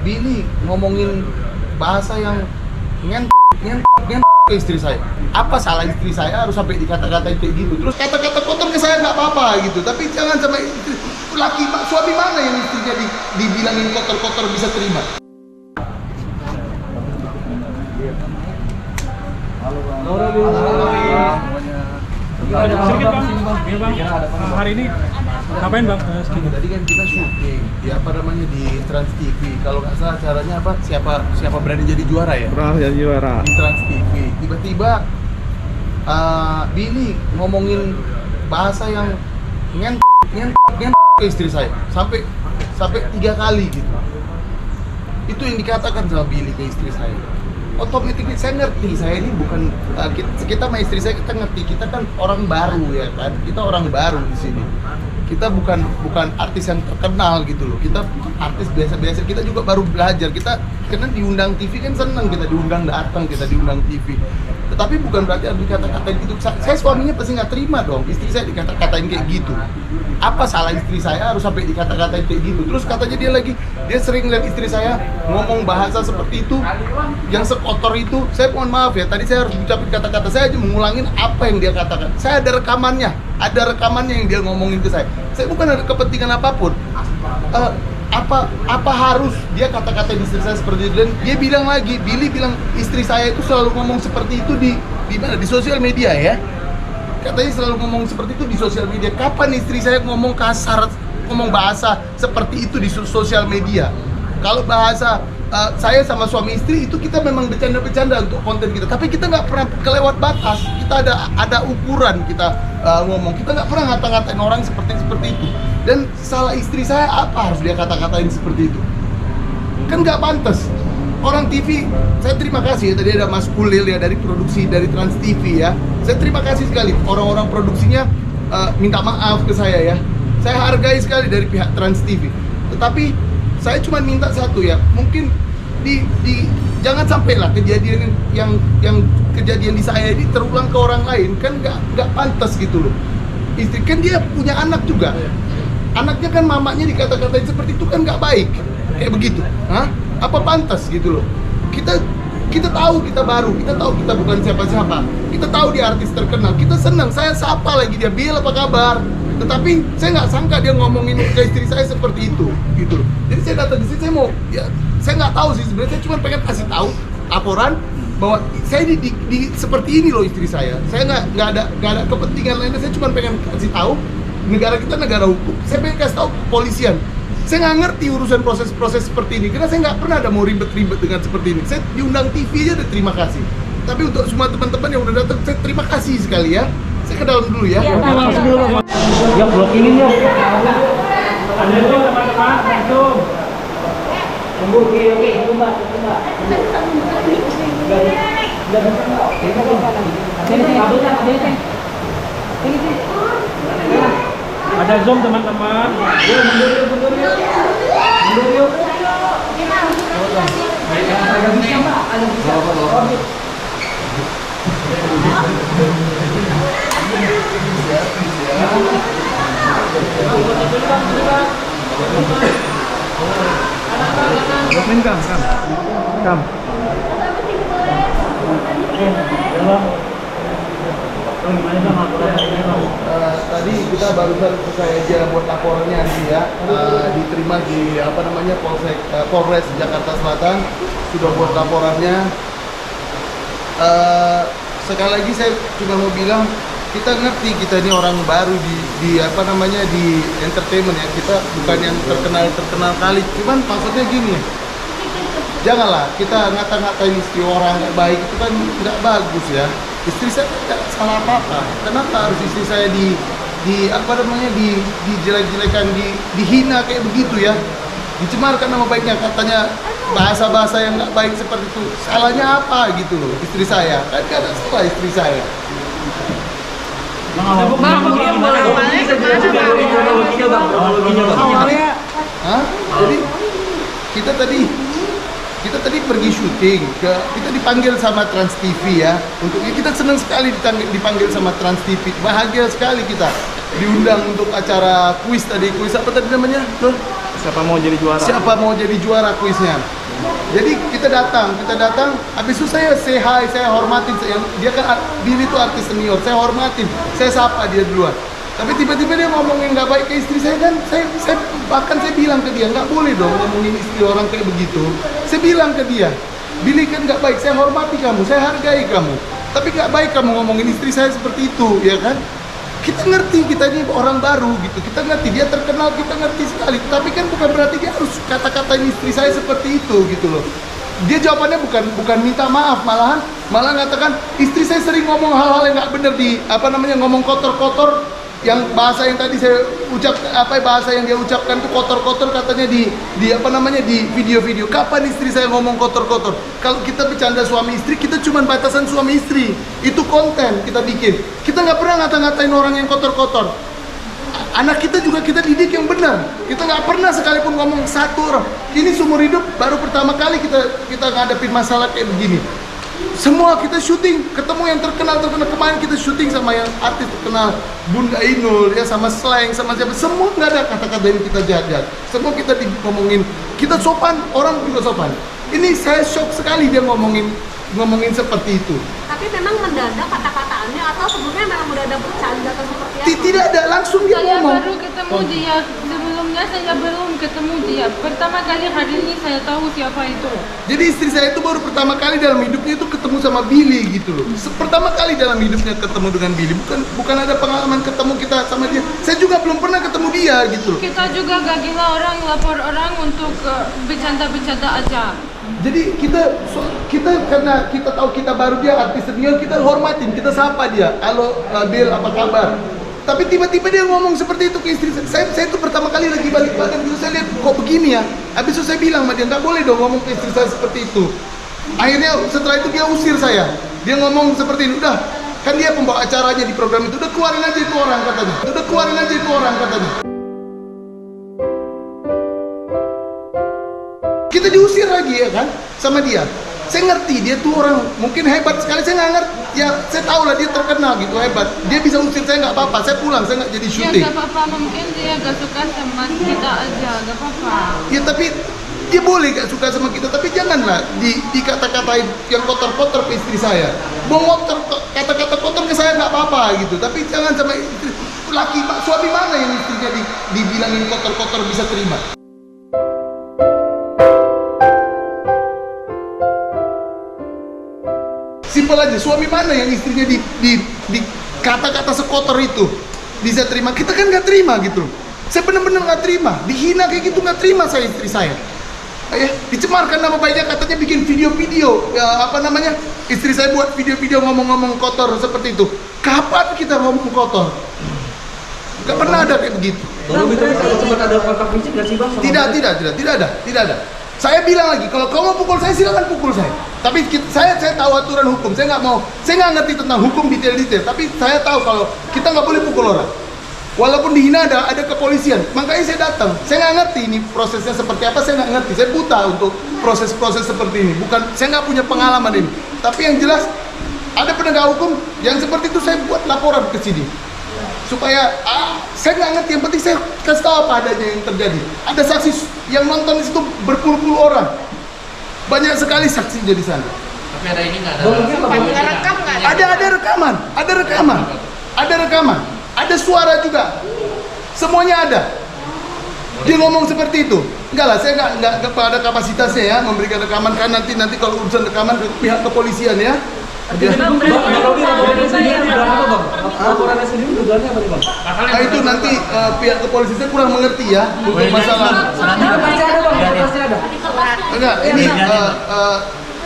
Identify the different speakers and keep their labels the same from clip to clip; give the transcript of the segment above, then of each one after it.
Speaker 1: Billy ngomongin bahasa yang ngen ke istri saya. Apa salah istri saya harus sampai dikata-katain kayak gitu? Terus kata-kata kotor ke saya nggak apa-apa gitu, tapi jangan sama istri, suami mana yang istrinya dibilangin kotor-kotor bisa terima?
Speaker 2: Sedikit bang, hari ini ngapain bang?
Speaker 1: Tadi kan kita syuting, ya apa namanya di Trans TV. Kalau nggak salah acaranya apa? Siapa berani jadi juara ya?
Speaker 3: Jadi juara
Speaker 1: Di Trans TV. Tiba-tiba Billy ngomongin bahasa yang ngen ke istri saya sampai 3 kali gitu. Itu yang dikatakan sama Billy ke istri saya. Otomatis saya ngerti, saya ini bukan kita sama istri saya, kita ngerti, kita kan orang baru ya kan, kita orang baru di sini, kita bukan artis yang terkenal gitu loh, kita artis biasa-biasa, kita juga baru belajar, kita karena diundang TV kan seneng, kita diundang datang, kita diundang TV, tetapi bukan berarti harus dikata-katain gitu. Saya suaminya pasti nggak terima dong, istri saya dikata-katain kayak gitu. Apa salah istri saya harus sampai dikata-katain kayak gitu? Terus katanya dia sering lihat istri saya ngomong bahasa seperti itu, yang sekotor itu. Saya mohon maaf ya, tadi saya harus ucapin kata-kata, saya aja mengulangin apa yang dia katakan. Saya ada rekamannya yang dia ngomongin ke saya. Saya bukan ada kepentingan apapun. Apa harus dia kata-katain istri saya seperti itu? Dan dia bilang lagi, Billy bilang istri saya itu selalu ngomong seperti itu di mana? Di sosial media ya. Katanya selalu ngomong seperti itu di sosial media. Kapan istri saya ngomong kasar, ngomong bahasa seperti itu di sosial media? Kalau bahasa saya sama suami istri itu kita memang bercanda-bercanda untuk konten kita, tapi kita nggak pernah kelewat batas. Kita ada ukuran kita ngomong. Kita nggak pernah ngata-ngatain orang seperti itu. Dan salah istri saya apa harus dia kata-katain seperti itu? Kan nggak pantas. Orang TV, saya terima kasih ya, tadi ada Mas Kulil ya dari produksi dari Trans TV ya. Saya terima kasih sekali orang-orang produksinya minta maaf ke saya ya. Saya hargai sekali dari pihak Trans TV. Tetapi saya cuma minta satu ya, mungkin jangan sampailah kejadian yang kejadian di saya ini terulang ke orang lain, kan nggak pantas gitu loh. Istri kan dia punya anak juga. Anaknya kan mamanya dikata-katain seperti itu kan nggak baik. Kayak begitu. Hah? Apa pantas gitu loh? Kita tahu kita baru, kita tahu kita bukan siapa-siapa, kita tahu dia artis terkenal, kita senang, saya sapa lagi dia, Bil apa kabar? Tetapi saya nggak sangka dia ngomongin ke istri saya seperti itu, gitu loh. Jadi saya datang di sini, saya mau, ya saya nggak tahu sih sebenarnya, saya cuma pengen kasih tahu laporan bahwa saya di seperti ini loh istri saya nggak ada kepentingan lainnya, saya cuma pengen kasih tahu negara kita negara hukum, saya pengen kasih tahu kepolisian. Saya nggak ngerti urusan proses seperti ini, karena saya nggak pernah ada mau ribet-ribet dengan seperti ini. Saya diundang TV aja udah terima kasih. Tapi untuk semua teman-teman yang udah datang, saya terima kasih sekali ya. Saya ke dalam dulu ya.
Speaker 2: Ya blok ini ya. Ada itu teman-teman, itu. Tunggu, oke, tunggu. Ada Zoom teman-teman. Mundur yuk.
Speaker 3: Kam.
Speaker 1: Tadi kita barusan selesai aja buat laporannya nanti ya, diterima di apa namanya Polres Jakarta Selatan, sudah buat laporannya. Sekali lagi saya cuma mau bilang, kita ngerti kita ini orang baru di apa namanya di entertainment ya, kita bukan yang terkenal kali, cuman maksudnya gini, janganlah kita ngata-ngatain istri orang nggak baik, itu kan nggak bagus ya. Istri saya tidak salah apa-apa. Kenapa harus istri saya di apa namanya dijelek-jelekan, dihina kayak begitu ya? Dicemarkan nama baiknya, katanya bahasa-bahasa yang nggak baik seperti itu. Salahnya apa gitu loh istri saya? Kan nggak ada salah istri saya. Jadi kita tadi pergi syuting, kita dipanggil sama Trans TV ya. Untuk kita senang sekali dipanggil sama Trans TV. Bahagia sekali kita diundang untuk acara kuis apa tadi namanya? Loh?
Speaker 3: Siapa mau jadi juara?
Speaker 1: Siapa mau jadi juara kuisnya. Jadi kita datang, habis itu saya say hi, saya hormatin, dia kan Billy itu artis senior, saya hormatin, saya sapa dia duluan. Tapi tiba-tiba dia ngomongin nggak baik ke istri saya kan, bahkan saya bilang ke dia, nggak boleh dong ngomongin istri orang kayak begitu. Saya bilang ke dia, Billy kan nggak baik, saya hormati kamu, saya hargai kamu, tapi nggak baik kamu ngomongin istri saya seperti itu, ya kan? Kita ngerti, kita ini orang baru gitu, kita ngerti, dia terkenal, kita ngerti sekali, tapi kan bukan berarti dia harus kata-katain istri saya seperti itu gitu loh. Dia jawabannya bukan minta maaf, malah ngatakan istri saya sering ngomong hal-hal yang nggak benar ngomong kotor-kotor, yang bahasa yang tadi saya bahasa yang dia ucapkan itu kotor-kotor katanya di video-video. Kapan istri saya ngomong kotor-kotor? Kalau kita bercanda suami istri, kita cuma batasan suami istri. Itu konten kita bikin. Kita nggak pernah ngata-ngatain orang yang kotor-kotor. Anak kita juga kita didik yang benar. Kita nggak pernah sekalipun ngomong satu orang. Ini seumur hidup baru pertama kali kita ngadepin masalah kayak begini. Semua kita syuting, ketemu yang terkenal kemarin kita syuting sama yang artis terkenal Bunda Inul ya, sama Slang, sama siapa, semua nggak ada kata-kata yang kita jahat-jahat. Semua kita ngomongin, kita sopan, orang juga sopan. Ini saya shock sekali dia ngomongin seperti itu.
Speaker 4: Tapi memang mendadak kata-kataannya atau sebelumnya memang mendadak bercanda atau seperti apa?
Speaker 1: Tidak ada, langsung dia
Speaker 5: Saya
Speaker 1: ngomong.
Speaker 5: baru ketemu dia, sebelumnya saya belum ketemu dia. Pertama kali hari ini saya tahu siapa itu.
Speaker 1: Jadi istri saya itu baru pertama kali dalam hidupnya itu ketemu sama Billy gitu loh. Pertama kali dalam hidupnya ketemu dengan Billy. Bukan ada pengalaman ketemu kita sama dia. Saya juga belum pernah ketemu dia gitu loh.
Speaker 5: Kita juga gak gila orang lapor orang untuk bercanda-bercanda aja.
Speaker 1: Jadi kita karena kita tahu kita baru, dia artis senior, kita hormatin, kita sapa dia. Halo Bill, apa kabar? Tapi tiba-tiba dia ngomong seperti itu ke istri saya. Saya itu pertama kali lagi balik badan gitu, saya lihat kok begini ya. Habis itu saya bilang sama dia, nggak boleh dong ngomong ke istri saya seperti itu. Akhirnya setelah itu dia usir saya. Dia ngomong seperti ini, udah kan dia pembawa acaranya di program itu, udah keluarin aja itu orang katanya. Kita diusir lagi ya kan sama dia. Saya ngerti dia tuh orang mungkin hebat sekali, saya nggak ngerti ya, saya tahu lah dia terkenal gitu, hebat, dia bisa usir saya nggak apa-apa, saya pulang, saya nggak jadi
Speaker 5: Ya
Speaker 1: syuting.
Speaker 5: gak apa-apa, mungkin dia gak suka sama kita aja, gak apa-apa.
Speaker 1: Ya tapi dia boleh gak suka sama kita, tapi janganlah dikata-katain yang kotor-kotor ke istri saya. Kata-kata kotor ke saya nggak apa-apa gitu, tapi jangan sama istri. Suami mana yang istrinya dibilangin kotor-kotor bisa terima? Simpel aja, suami mana yang istrinya di kata-kata sekotor itu bisa terima? Kita kan nggak terima gitu. Saya benar-benar nggak terima, dihina kayak gitu nggak terima saya, istri saya. Dicemarkan nama baiknya, katanya bikin video-video, istri saya buat video-video ngomong-ngomong kotor seperti itu. Kapan kita ngomong kotor? Nggak pernah ada kayak begitu.
Speaker 6: Baru itu sempat ada kontak fisik nggak sih bang?
Speaker 1: Tidak ada. Saya bilang lagi, kalau kau mau pukul saya silakan pukul saya. Tapi saya tahu aturan hukum. Saya nggak ngerti tentang hukum detail-detail. Tapi saya tahu kalau kita nggak boleh pukul orang. Walaupun dihina ada kepolisian. Makanya saya datang. Saya nggak ngerti ini prosesnya seperti apa. Saya nggak ngerti. Saya buta untuk proses-proses seperti ini. Saya nggak punya pengalaman ini. Tapi yang jelas ada penegak hukum yang seperti itu, saya buat laporan ke sini. Supaya saya nggak ngerti, yang penting saya kasih tahu apa adanya yang terjadi. Ada saksi yang nonton di situ berpuluh-puluh orang, banyak sekali saksinya di sana.
Speaker 6: Tapi ada ini nggak
Speaker 1: Ada rekaman, ada suara juga, semuanya ada. Dia ngomong seperti itu. Enggak lah, saya nggak ada kapasitasnya ya memberikan rekaman, kan nanti kalau urusan rekaman ke pihak kepolisian ya.
Speaker 6: Laporannya sendiri tujuannya apa nih bang?
Speaker 1: Nah itu nanti pihak kepolisian kurang mengerti ya untuk masalah.
Speaker 6: Pasti ada.
Speaker 1: Enggak, ini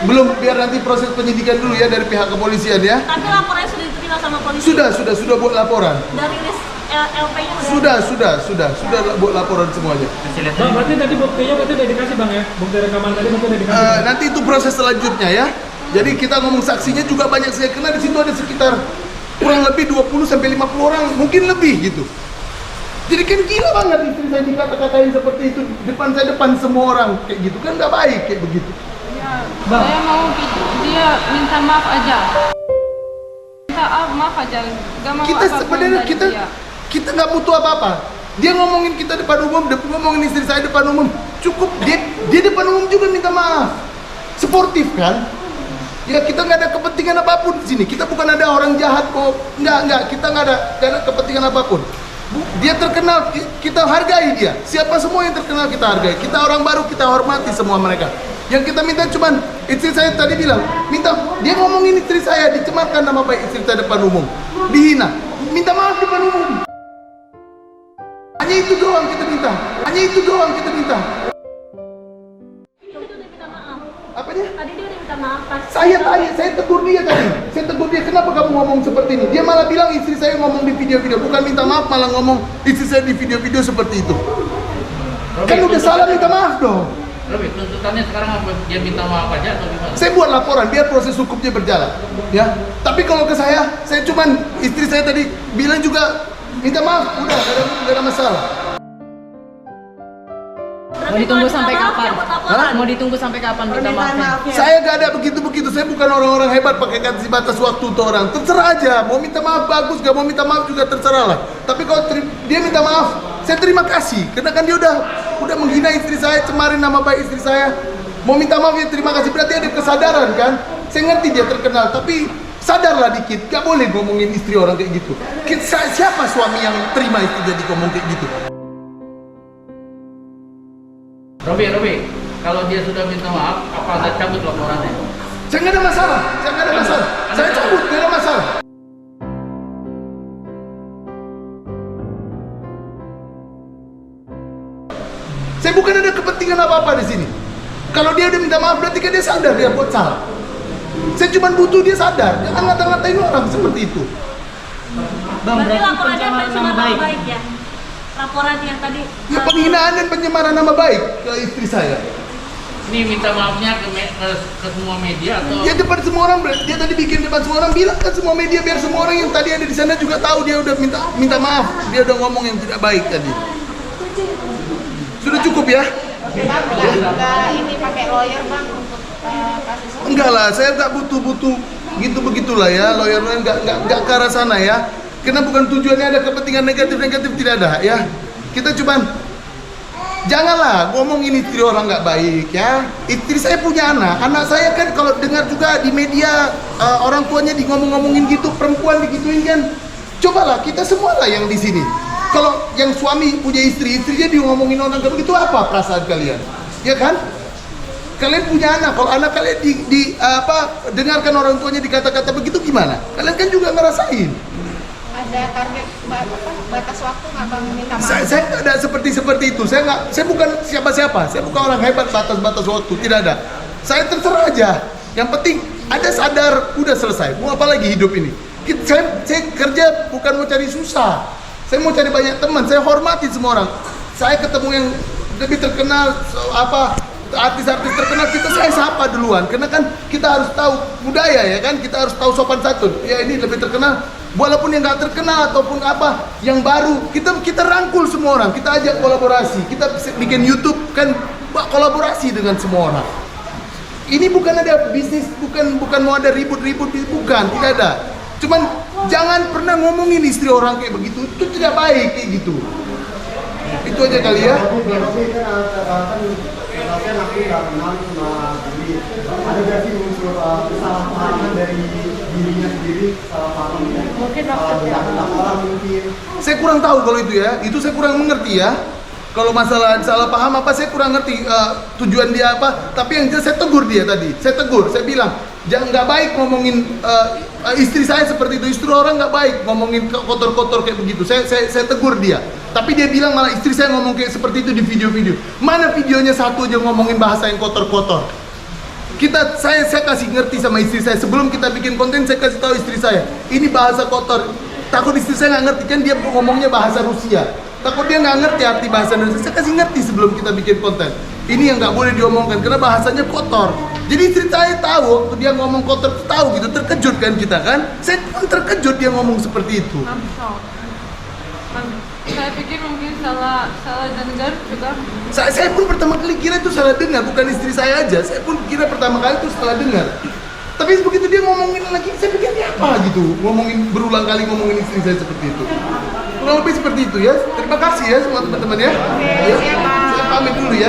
Speaker 1: belum, biar nanti proses penyidikan dulu ya dari pihak kepolisian ya.
Speaker 4: Tapi laporannya sudah diterima sama polisi?
Speaker 1: Sudah buat laporan.
Speaker 4: Dari list LP-nya
Speaker 1: Sudah buat laporan semuanya.
Speaker 2: Bang, berarti tadi buktinya udah dikasih bang ya? Bukti rekaman tadi udah dikasih.
Speaker 1: Nanti itu proses selanjutnya ya. Jadi kita ngomong saksinya juga banyak saya kenal, di situ ada sekitar kurang lebih 20-50 orang, mungkin lebih gitu. Jadi kan gila banget istri saya dikata-katain seperti itu depan semua orang kayak gitu, kan nggak baik kayak begitu.
Speaker 5: Ya, saya mau dia minta maaf aja. Minta maaf aja, gak mau
Speaker 1: Kita
Speaker 5: apapun
Speaker 1: sebenarnya
Speaker 5: dari dia.
Speaker 1: kita nggak butuh apa-apa. Dia ngomongin kita depan umum, ngomongin istri saya depan umum. Cukup, dia depan umum juga minta maaf. Sportif kan? Ya kita nggak ada kepentingan apapun di sini. Kita bukan ada orang jahat kok. Nggak. Kita nggak ada kepentingan apapun. Dia terkenal, kita hargai dia. Siapa semua yang terkenal kita hargai. Kita orang baru, kita hormati semua mereka. Yang kita minta cuman, istri saya tadi bilang, dia ngomongin istri saya, dicemarkan nama baik istri saya depan umum, dihina, minta maaf depan umum. Hanya itu doang kita minta.
Speaker 4: Itu udah minta maaf.
Speaker 1: Apanya?
Speaker 4: Tadi dia udah minta maaf pas.
Speaker 1: Saya tegur dia tadi. Saya tegur dia, kenapa kamu ngomong seperti ini? Dia malah bilang istri saya ngomong di video-video, bukan minta maaf, malah ngomong istri saya di video-video seperti itu. Kan udah salah, minta maaf dong.
Speaker 6: Robi, tuntutannya sekarang apa? Dia minta maaf aja atau gimana?
Speaker 1: Saya buat laporan biar proses hukumnya berjalan, ya. Tapi kalau ke saya cuman istri saya tadi bilang juga minta maaf, udah gak ada masalah.
Speaker 5: Mau ditunggu sampai kapan? Mau ditunggu sampai kapan minta maafnya?
Speaker 1: Saya gak ada begitu-begitu, saya bukan orang-orang hebat pakai kasih batas waktu tuh orang. Terserah aja, mau minta maaf bagus, gak mau minta maaf juga terserah lah. Tapi kalau dia minta maaf, saya terima kasih. Karena kan dia udah menghina istri saya, cemarin nama baik istri saya. Mau minta maaf ya terima kasih, berarti ada kesadaran kan. Saya ngerti dia terkenal, tapi sadarlah dikit, gak boleh ngomongin istri orang kayak gitu. Siapa suami yang terima istri jadi ngomong kayak gitu?
Speaker 6: Robi, kalau dia sudah minta maaf, apa Anda cabut laporannya?
Speaker 1: Saya nggak ada masalah. Saya cabut, nggak ada masalah. Saya bukan ada kepentingan apa-apa di sini. Kalau dia udah minta maaf, berarti kan dia sadar dia buat salah. Saya cuma butuh dia sadar, jangan ngata-ngatain orang seperti itu.
Speaker 4: Berarti laporannya pencemaran nama baik ya? Laporan yang tadi.
Speaker 1: Ya penghinaan dan pencemaran nama baik ke istri saya.
Speaker 6: Ini minta maafnya ke semua media atau?
Speaker 1: Ya depan semua orang, dia tadi bikin depan semua orang, bilang kan semua media biar semua orang yang tadi ada di sana juga tahu dia udah minta maaf, dia udah ngomong yang tidak baik tadi. Sudah cukup ya?
Speaker 7: Enggak ini pakai lawyer bang untuk kasus ini.
Speaker 1: Enggak lah, saya nggak butuh gitu begitulah ya, lawyer nggak ke arah sana ya. Karena bukan tujuannya ada kepentingan negatif tidak ada ya. Kita cuman janganlah ngomongin istri orang nggak baik ya. Istri saya punya anak saya kan kalau dengar juga di media orang tuanya ngomongin gitu, perempuan digituin kan. Cobalah kita semua lah yang di sini. Kalau yang suami punya istrinya dia ngomongin orang kayak begitu, apa perasaan kalian? Ya kan? Kalian punya anak, kalau anak kalian dengarkan orang tuanya dikata-kata begitu gimana? Kalian kan juga ngerasain.
Speaker 7: Ada target batas waktu nggak bang minta maaf?
Speaker 1: Saya nggak ada seperti itu. Saya bukan siapa-siapa. Saya bukan orang hebat batas waktu. Tidak ada. Saya terserah aja. Yang penting ada sadar, udah selesai. Mau apa lagi hidup ini? Saya kerja bukan mau cari susah. Saya mau cari banyak teman. Saya hormati semua orang. Saya ketemu yang lebih terkenal, artis-artis terkenal, saya sapa duluan. Karena kan kita harus tahu budaya ya kan. Kita harus tahu sopan santun. Ya ini lebih terkenal. Walaupun yang nggak terkenal ataupun apa yang baru, kita rangkul semua orang, kita ajak kolaborasi, kita bikin YouTube kan kolaborasi dengan semua orang. Ini bukan ada bisnis, bukan mau ada ribut-ribut, bukan, tidak ada. Cuman jangan pernah ngomongin istri orang kayak begitu, itu tidak baik kayak gitu. Itu aja kali ya.
Speaker 8: Ada gak sih unsur kesalahpahaman dari dirinya sendiri, kesalahpahaman
Speaker 7: Mungkin maksudnya
Speaker 8: orang mungkin.
Speaker 1: Saya kurang tahu kalau itu ya, itu saya kurang mengerti ya. Kalau masalah salah paham apa saya kurang ngerti tujuan dia apa. Tapi yang jelas saya tegur dia tadi, saya bilang jangan nggak baik ngomongin istri saya seperti itu, istri orang nggak baik ngomongin kotor-kotor kayak begitu. Saya tegur dia. Tapi dia bilang malah istri saya ngomong kayak seperti itu di video-video. Mana videonya satu aja ngomongin bahasa yang kotor-kotor. Saya kasih ngerti sama istri saya sebelum kita bikin konten, saya kasih tahu istri saya ini bahasa kotor. Takut istri saya nggak ngerti kan dia ngomongnya bahasa Rusia. Takut dia nggak ngerti arti bahasa Indonesia. Saya kasih ngerti sebelum kita bikin konten. Ini yang nggak boleh diomongkan karena bahasanya kotor. Jadi istri saya tahu waktu dia ngomong kotor, tahu gitu, terkejut kan kita kan. Saya pun terkejut dia ngomong seperti itu.
Speaker 5: Saya pikir mungkin salah dengar juga.
Speaker 1: Saya pun pertama kali kira itu salah dengar, bukan istri saya aja. Saya pun kira pertama kali itu salah dengar. Tapi begitu dia ngomongin lagi, saya pikir apa gitu, berulang kali ngomongin istri saya seperti itu. kurang lebih seperti itu ya. Terima kasih ya semua teman-teman ya.
Speaker 7: Oke,
Speaker 1: Ya,
Speaker 7: siap, Bang.
Speaker 1: saya pamit dulu ya.